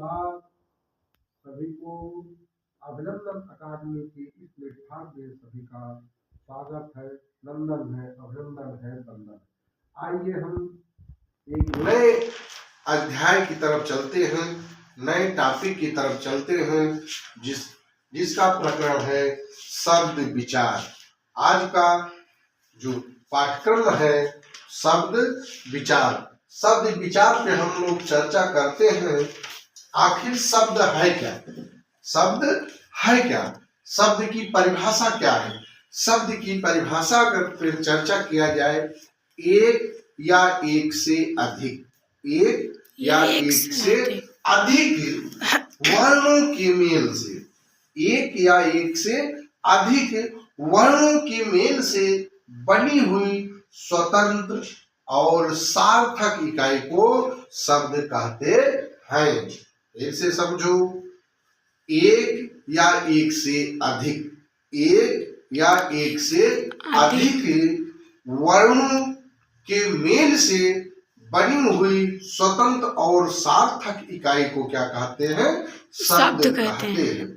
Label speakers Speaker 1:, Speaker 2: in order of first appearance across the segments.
Speaker 1: नमस्कार सभी को। अभिनंदन अकादमी के इस प्लेटफॉर्म में सभी का स्वागत है, नंदन है, अभिनंदन है, वंदन। आइए हम एक नए अध्याय की तरफ चलते हैं, नए टॉपिक की तरफ चलते हैं, जिसका प्रकरण है शब्द विचार। आज का जो पाठ्यक्रम है शब्द विचार। शब्द विचार पे हम लोग चर्चा करते हैं, आखिर शब्द है क्या, शब्द है क्या, शब्द की परिभाषा क्या है। शब्द की परिभाषा पर चर्चा किया जाए, एक या एक से अधिक, एक या एक से अधिक वर्णों के मेल से, एक या एक से अधिक वर्णों के मेल से बनी हुई स्वतंत्र और सार्थक इकाई को शब्द कहते हैं। एक से समझो, एक या एक से अधिक, एक या एक से अधिक वर्णों के मेल से बनी हुई स्वतंत्र और सार्थक इकाई को क्या कहते हैं, शब्द कहते हैं।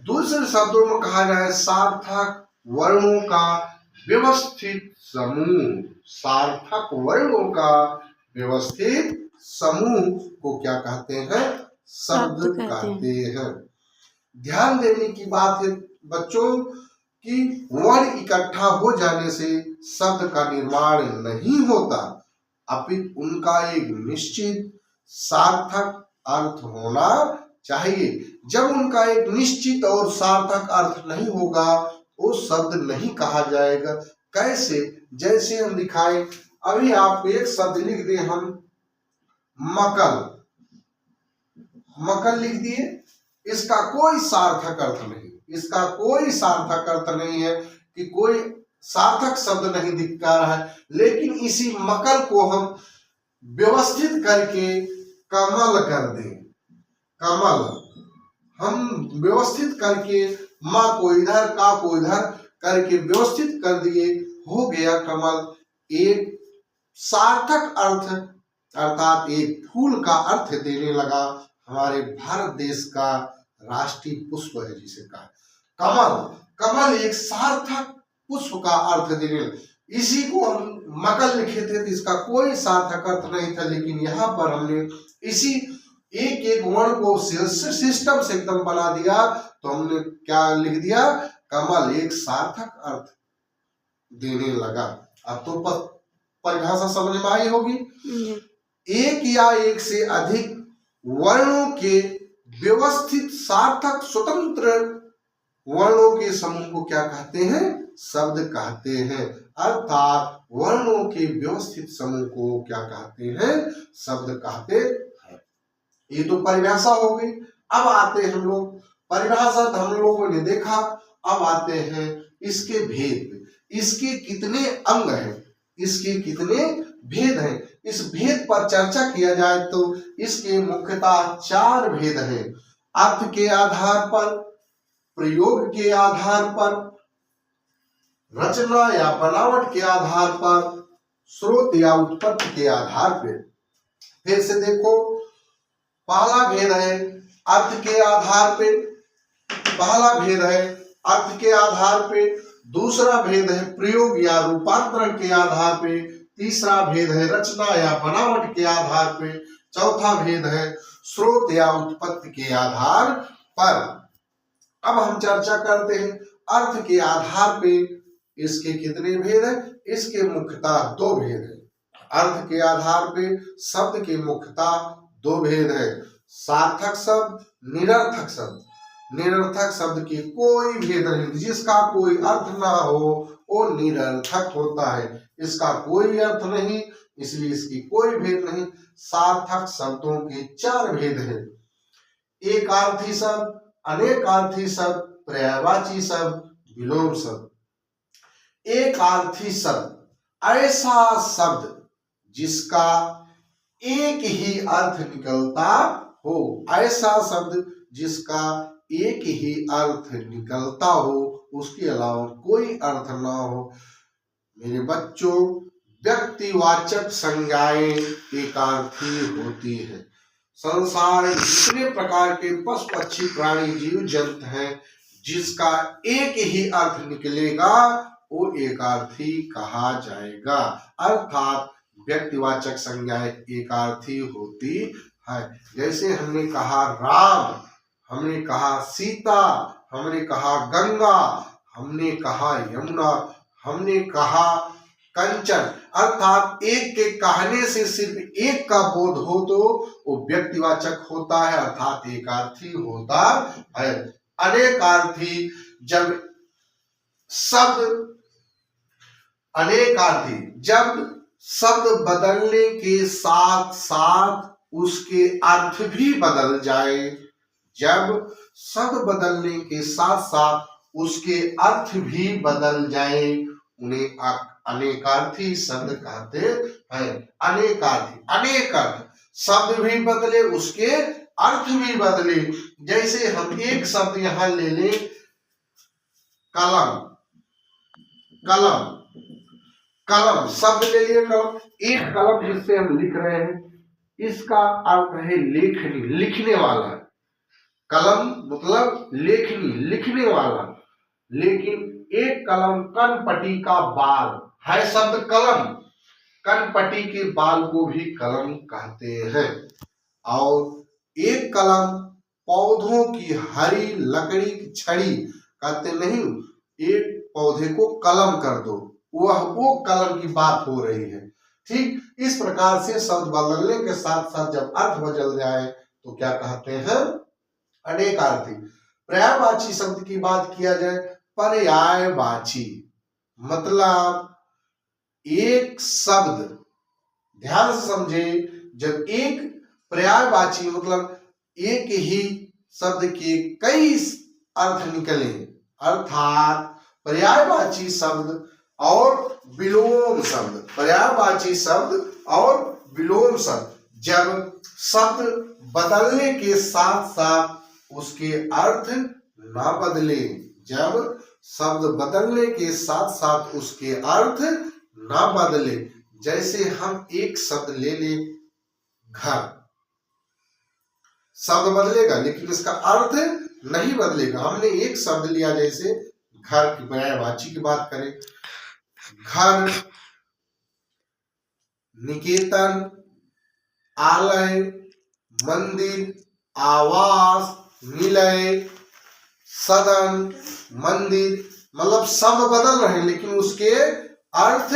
Speaker 1: दूसरे शब्दों में कहा जाए सार्थक वर्णों का व्यवस्थित समूह, सार्थक वर्णों का व्यवस्थित समूह को क्या कहते हैं, शब्द कहते हैं। ध्यान देने की बात है बच्चों कि वर्ण इकट्ठा हो जाने से शब्द का निर्माण नहीं होता, अपितु उनका एक निश्चित सार्थक अर्थ होना चाहिए। जब उनका एक निश्चित और सार्थक अर्थ नहीं होगा वो शब्द नहीं कहा जाएगा। कैसे? जैसे हम दिखाएं, अभी आप एक शब्द लिख दें, हम मकल, मकल लिख दिए, इसका कोई सार्थक अर्थ नहीं, इसका कोई सार्थक अर्थ नहीं है कि कोई सार्थक शब्द नहीं दिख रहा है। लेकिन इसी मकल को हम व्यवस्थित करके कमल कर दें, कमल हम व्यवस्थित करके माँ को इधर का को इधर करके व्यवस्थित कर दिए, हो गया कमल। एक सार्थक अर्थ अर्थात एक फूल का अर्थ देने लगा। हमारे भारत देश का राष्ट्रीय पुष्प है जिसे कहा कमल। कमल एक सार्थक पुष्प का अर्थ देने लगा। इसी को हम मकल लिखे थे तो इसका कोई सार्थक अर्थ नहीं था, लेकिन यहाँ पर हमने इसी एक एक वर्ण को सिस्टम से एकदम बना दिया, तो हमने क्या लिख दिया, कमल एक सार्थक अर्थ देने लगा। अब तो परिभाषा समझ में आई होगी। एक या एक से अधिक वर्णों के व्यवस्थित सार्थक स्वतंत्र वर्णों के समूह को क्या कहते हैं, शब्द कहते हैं। अर्थात वर्णों के व्यवस्थित समूह को क्या कहते हैं, शब्द कहते हैं। ये तो परिभाषा हो गई। अब आते हैं हम लोग, परिभाषा तो हम लोगों ने देखा, अब आते हैं इसके भेद। इसके कितने अंग हैं, इसके कितने भेद हैं, इस भेद पर चर्चा किया जाए तो इसके मुख्यतः 4 भेद हैं। अर्थ के आधार पर, प्रयोग के आधार पर, रचना या बनावट के आधार पर, स्रोत या उत्पत्ति के आधार पर। फिर से देखो, पहला भेद है अर्थ के आधार पे, पहला भेद है अर्थ के आधार पे, दूसरा भेद है प्रयोग या रूपांतरण के आधार पे, तीसरा भेद है रचना या बनावट के आधार पे, चौथा भेद है स्रोत या उत्पत्ति के आधार पर। अब हम चर्चा करते हैं अर्थ के आधार पे इसके कितने भेद हैं। इसके मुख्यतः 2 भेद हैं। अर्थ के आधार पे शब्द के मुख्यतः 2 भेद है, सार्थक शब्द, निरर्थक शब्द। निरर्थक शब्द की कोई भेद नहीं, जिसका कोई अर्थ ना हो वो निरर्थक होता है, इसका कोई अर्थ नहीं, इसलिए इसकी कोई भेद नहीं। सार्थक शब्दों के 4 भेद हैं। एकार्थी शब्द, अनेकार्थी शब्द, पर्यायवाची शब्द, विलोम शब्द। एकार्थी शब्द ऐसा शब्द जिसका एक ही अर्थ निकलता हो, ऐसा शब्द जिसका एक ही अर्थ निकलता हो, उसके अलावा कोई अर्थ ना हो। मेरे बच्चों, व्यक्तिवाचक संज्ञाएं एकार्थी होती है। संसार में जितने प्रकार के पशु पक्षी प्राणी जीव जंतु हैं, जिसका एक ही अर्थ निकलेगा वो एकार्थी कहा जाएगा। अर्थात व्यक्तिवाचक संज्ञाएं एकार्थी होती है। जैसे हमने कहा राम, हमने कहा सीता, हमने कहा गंगा, हमने कहा यमुना, हमने कहा कंचन, अर्थात एक के कहने से सिर्फ एक का बोध हो तो वो व्यक्तिवाचक होता है, अर्थात एकार्थी होता है। अनेकार्थी जब शब्द अनेकार्थी जब शब्द बदलने के साथ साथ उसके अर्थ भी बदल जाए, जब शब्द बदलने के साथ साथ उसके अर्थ भी बदल जाए, उन्हें अनेकार्थी शब्द कहते हैं। अनेकार्थी, अनेक अर्थ, शब्द भी बदले उसके अर्थ भी बदले। जैसे हम एक शब्द यहां ले लें, कलम, कलम, कलम शब्द ले लिए, कलम, एक कलम जिससे हम लिख रहे हैं, इसका अर्थ है लेखनी, लिखने वाला। कलम मतलब लेखनी, लिखने वाला। लेकिन एक कलम कनपटी का बाल है, शब्द कलम, कनपटी के बाल को भी कलम कहते हैं। और एक कलम पौधों की हरी लकड़ी की छड़ी कहते नहीं, एक पौधे को कलम कर दो, वह वो कलम की बात हो रही है। ठीक इस प्रकार से शब्द बदलने के साथ साथ जब अर्थ बदल जाए तो क्या कहते हैं, अनेकार्थी। पर्यायवाची शब्द की बात किया जाए, पर्यायवाची मतलब एक शब्द, ध्यान से समझे, जब एक पर्यायवाची मतलब एक ही शब्द के कई अर्थ निकले, अर्थात पर्यायवाची शब्द और विलोम शब्द, पर्यायवाची शब्द और विलोम शब्द, जब शब्द बदलने के साथ साथ उसके अर्थ ना बदले, जब शब्द बदलने के साथ साथ उसके अर्थ ना बदले। जैसे हम एक शब्द ले ले, घर, शब्द बदलेगा लेकिन इसका अर्थ नहीं बदलेगा। हमने एक शब्द लिया, जैसे घर की पर्यायवाची की बात करें, घर, निकेतन, आलय, मंदिर, आवास, निलय, सदन, मंदिर, मतलब शब्द बदल रहे हैं लेकिन उसके अर्थ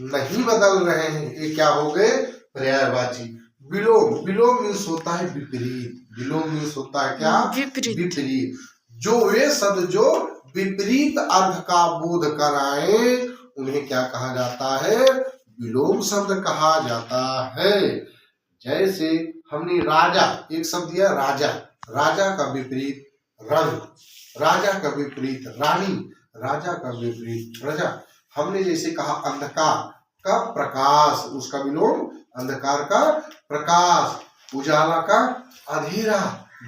Speaker 1: नहीं बदल रहे हैं, ये क्या हो गए, पर्यायवाची। विलोम, विलोम मीन्स होता है विपरीत, विलोम मीन्स होता है क्या, विपरीत। जो वे शब्द जो विपरीत अर्थ का बोध कराए उन्हें क्या कहा जाता है, विलोम शब्द कहा जाता है। जैसे हमने राजा, एक शब्द दिया राजा, राजा का विपरीत रंग, राजा का विपरीत रानी, राजा का विपरीत प्रजा। हमने जैसे कहा अंधकार का प्रकाश, उसका विलोम अंधकार का प्रकाश, उजाला का अंधेरा,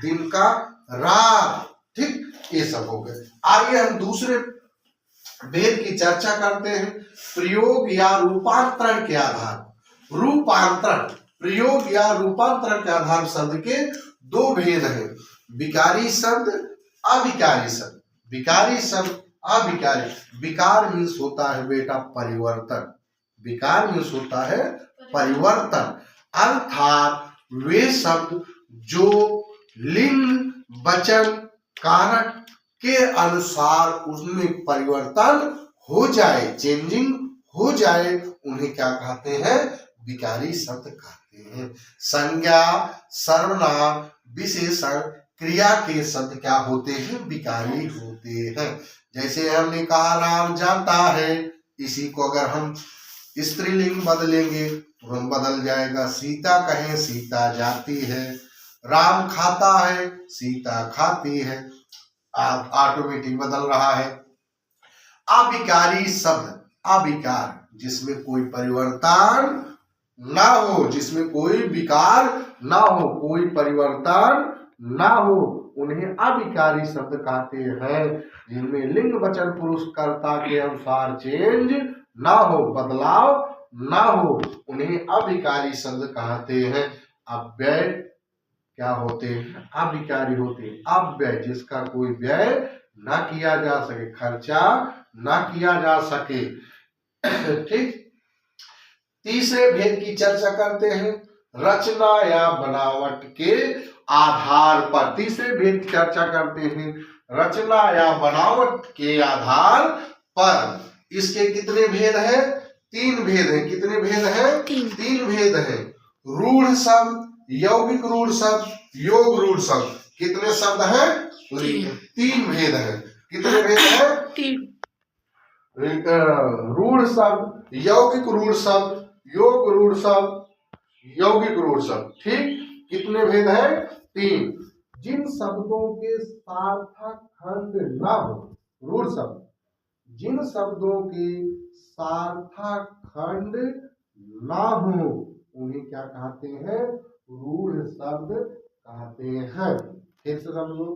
Speaker 1: दिन का रात। ठीक, ये सब हो गए। आगे हम दूसरे भेद की चर्चा करते हैं, प्रयोग या रूपांतरण के आधार। रूपांतरण, प्रयोग या रूपांतरण के आधार शब्द के दो भेद हैं, विकारी शब्द, अविकारी शब्द। विकारी शब्द, अविकारी। विकार मीन्स होता है बेटा परिवर्तन, विकार मीन्स होता है परिवर्तन, अर्थात वे शब्द जो लिंग वचन कारक के अनुसार उसमें परिवर्तन हो जाए, चेंजिंग हो जाए, उन्हें क्या कहते हैं, विकारी शब्द कहते हैं। संज्ञा, सर्वनाम, विशेषण, क्रिया के शब्द क्या होते हैं, विकारी होते हैं। जैसे हमने कहा राम जाता है, इसी को अगर हम स्त्रीलिंग बदलेंगे तो हम बदल जाएगा, सीता कहें सीता जाती है, राम खाता है सीता खाती है, ऑटोमेटिक बदल रहा है। अविकारी शब्द, अविकार जिसमें कोई परिवर्तन ना हो, जिसमें कोई विकार ना हो, कोई परिवर्तन ना हो, उन्हें अविकारी शब्द कहते हैं। जिनमें लिंग वचन पुरुष कर्ता के अनुसार चेंज ना हो, बदलाव ना हो, उन्हें अविकारी शब्द कहते हैं। अव्यय, क्या होते हैं? अविकारी होते हैं। अव्यय, जिसका कोई व्यय ना किया जा सके, खर्चा ना किया जा सके। ठीक। तीसरे भेद की चर्चा करते हैं, रचना या बनावट के आधार पर। तीसरे भेद की चर्चा करते हैं, रचना या बनावट के आधार पर। इसके कितने भेद हैं? 3 भेद हैं। कितने भेद हैं? 3 भेद हैं। रूढ़ शब्द, यौगिक रूढ़ शब्द, योग रूढ़ शब्द। कितने शब्द हैं? 3 भेद हैं। कितने भेद हैं? 3। रूढ़ शब्द, यौगिक रूढ़ शब्द, योग रूढ़ शब्द, यौगिक रूढ़ शब्द। ठीक। कितने भेद हैं? 3। जिन शब्दों के सार्थक खंड ना हो, रूढ़ शब्द, जिन शब्दों के सार्थक खंड ना हो उन्हें क्या कहते हैं? रूढ़ शब्द कहते हैं। फिर से समझो,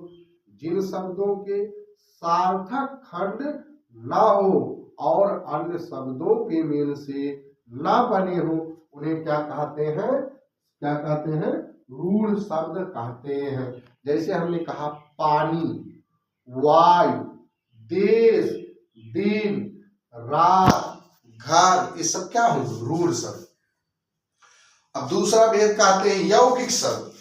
Speaker 1: जिन शब्दों के सार्थक खंड ना हो और अन्य शब्दों के मेल से ना बने हो उन्हें क्या कहते हैं? क्या कहते हैं? रूढ़ शब्द कहते हैं। जैसे हमने कहा पानी, वायु, देश, दिन, रात, घर, ये सब क्या हो? रूढ़ शब्द। अब दूसरा भेद कहते हैं यौगिक शब्द।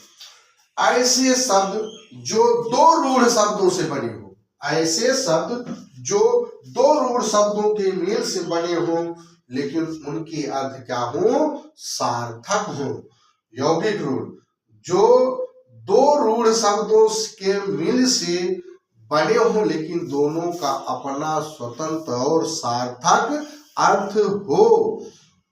Speaker 1: ऐसे शब्द जो 2 रूढ़ शब्दों से बने हो, ऐसे शब्द जो 2 रूढ़ शब्दों के मेल से बने हो लेकिन उनके अर्थ क्या हो? सार्थक हो। यौगिक रूढ़, जो 2 रूढ़ शब्दों के मेल से बने हो लेकिन दोनों का अपना स्वतंत्र और सार्थक अर्थ हो।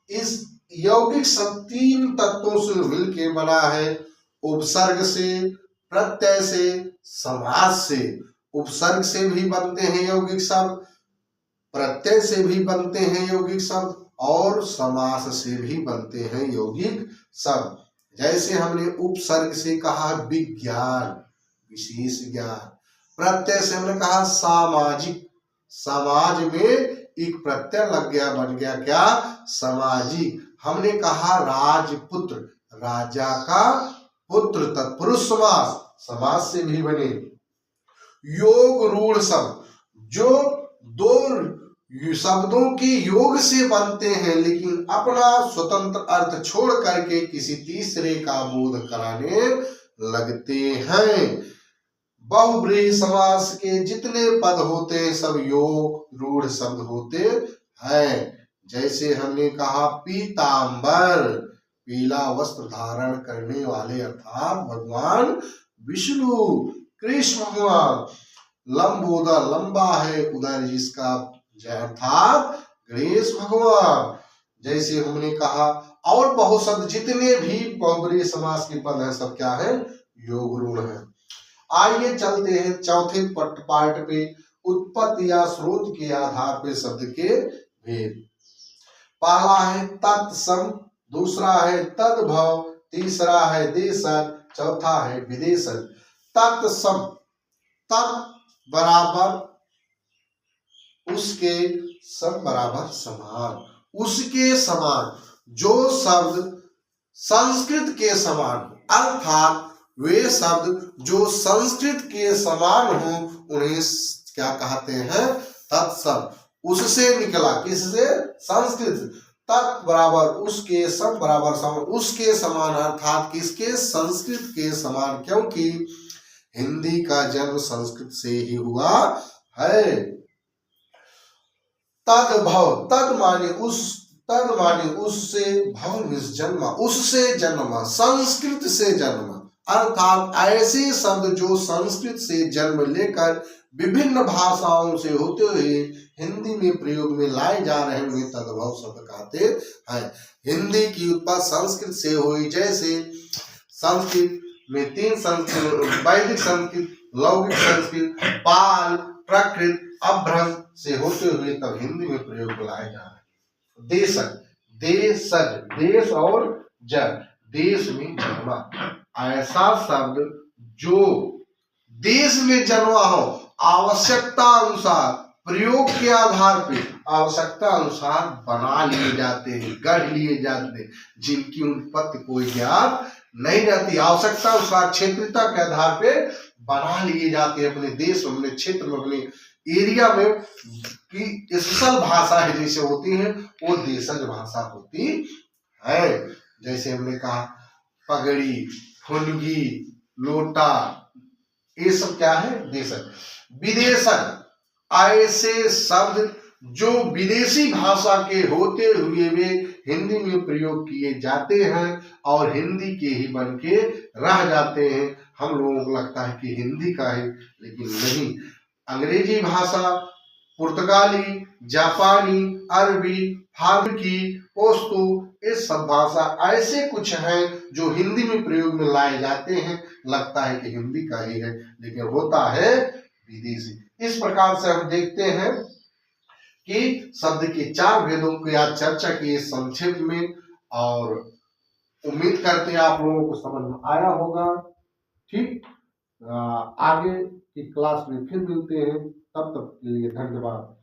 Speaker 1: इस यौगिक शब्द 3 तत्वों से मिलकर बना है, उपसर्ग से, प्रत्यय से, समास से। उपसर्ग से भी बनते हैं यौगिक शब्द, प्रत्यय से भी बनते हैं यौगिक शब्द और समास से भी बनते हैं यौगिक शब्द। जैसे हमने उपसर्ग से कहा विज्ञान, विशेष ज्ञान। प्रत्यय से हमने कहा सामाजिक, समाज में एक प्रत्यय लग गया, बन गया क्या? सामाजिक। हमने कहा राजपुत्र, राजा का पुत्र, तत्पुरुष समास, समास से भी बने। योग रूढ़ शब्द, जो 2 शब्दों के योग से बनते हैं लेकिन अपना स्वतंत्र अर्थ छोड़ करके किसी तीसरे का बोध कराने लगते हैं। बहुब्रीहि समास के जितने पद होते हैं सब योग रूढ़ शब्द होते हैं। जैसे हमने कहा पीतांबर, पीला वस्त्र धारण करने वाले अर्थात भगवान विष्णु। कृष्ण भगवान, लंबोदर, लंबा है उदर जिसका, अर्थात गणेश भगवान। जैसे हमने कहा और बहुत शब्द जितने भी बहुब्रीहि समास के पद हैं सब क्या है? योग रूढ़ है। आइए चलते हैं चौथे पार्ट पे, उत्पत्ति या स्रोत के आधार पे शब्द के भेद। पहला है तत्सम, दूसरा है तद्भव, तीसरा है देशज, चौथा है विदेशज। तत्सम, तत् बराबर उसके, सम बराबर समान, उसके समान। जो शब्द संस्कृत के समान, अर्थात वे शब्द जो संस्कृत के समान हो उन्हें क्या कहते हैं? तत्सम। उससे निकला, किससे? संस्कृत। तत् बराबर उसके, सम बराबर समान, उसके समान अर्थात किसके? संस्कृत के समान, क्योंकि हिंदी का जन्म संस्कृत से ही हुआ है। तद्भव, तद माने उस, तद माने उससे, भव मीन्स जन्मा, उससे जन्मा, संस्कृत से जन्मा, अर्थात ऐसे शब्द जो संस्कृत से जन्म लेकर विभिन्न भाषाओं से होते हुए हिंदी में प्रयोग में लाए जा रहे हैं उन्हें तद्भव शब्द कहते हैं। हिंदी की उत्पत्ति संस्कृत से हुई। जैसे संस्कृत में 3 संस्कृत, वैदिक संस्कृत, लौकिक संस्कृत, पाल, प्राकृत, अभ्रंश से होते हुए तब हिंदी में प्रयोग में लाए जा रहे हैं। देशज, देशज, देश और जन, देश में जन्मा, ऐसा शब्द जो देश में जन्मा हो, आवश्यकता अनुसार, प्रयोग के आधार पे आवश्यकता अनुसार बना लिए जाते हैं, गढ़ लिए जाते हैं, जिनकी उत्पत्ति कोई ज्ञात नहीं रहती। आवश्यकता उसका क्षेत्रता के आधार पे बना लिए जाते हैं अपने देश में, अपने क्षेत्र में, अपने एरिया में कि स्पेशल भाषा है जैसे होती है वो देशज भाषा होती है। जैसे हमने कहा पगड़ी, फुनगी, लोटा, ये सब क्या है देशज। विदेशज ऐसे शब्द जो विदेशी भाषा के होते हुए वे हिंदी में प्रयोग किए जाते हैं और हिंदी के ही बन के रह जाते हैं। हम लोगों को लगता है कि हिंदी का है, लेकिन नहीं। अंग्रेजी भाषा, पुर्तगाली, जापानी, अरबी, फारसी, पश्तो, ये सब भाषा ऐसे कुछ हैं जो हिंदी में प्रयोग में लाए जाते हैं। लगता है कि हिंदी का ही है, लेकिन होता है विदेशी। इस प्रकार से हम देखते हैं कि शब्द के 4 भेदों की आज चर्चा की संक्षेप में, और उम्मीद करते हैं आप लोगों को समझ में आया होगा। ठीक, आगे की क्लास में फिर मिलते हैं, तब तक के लिए धन्यवाद।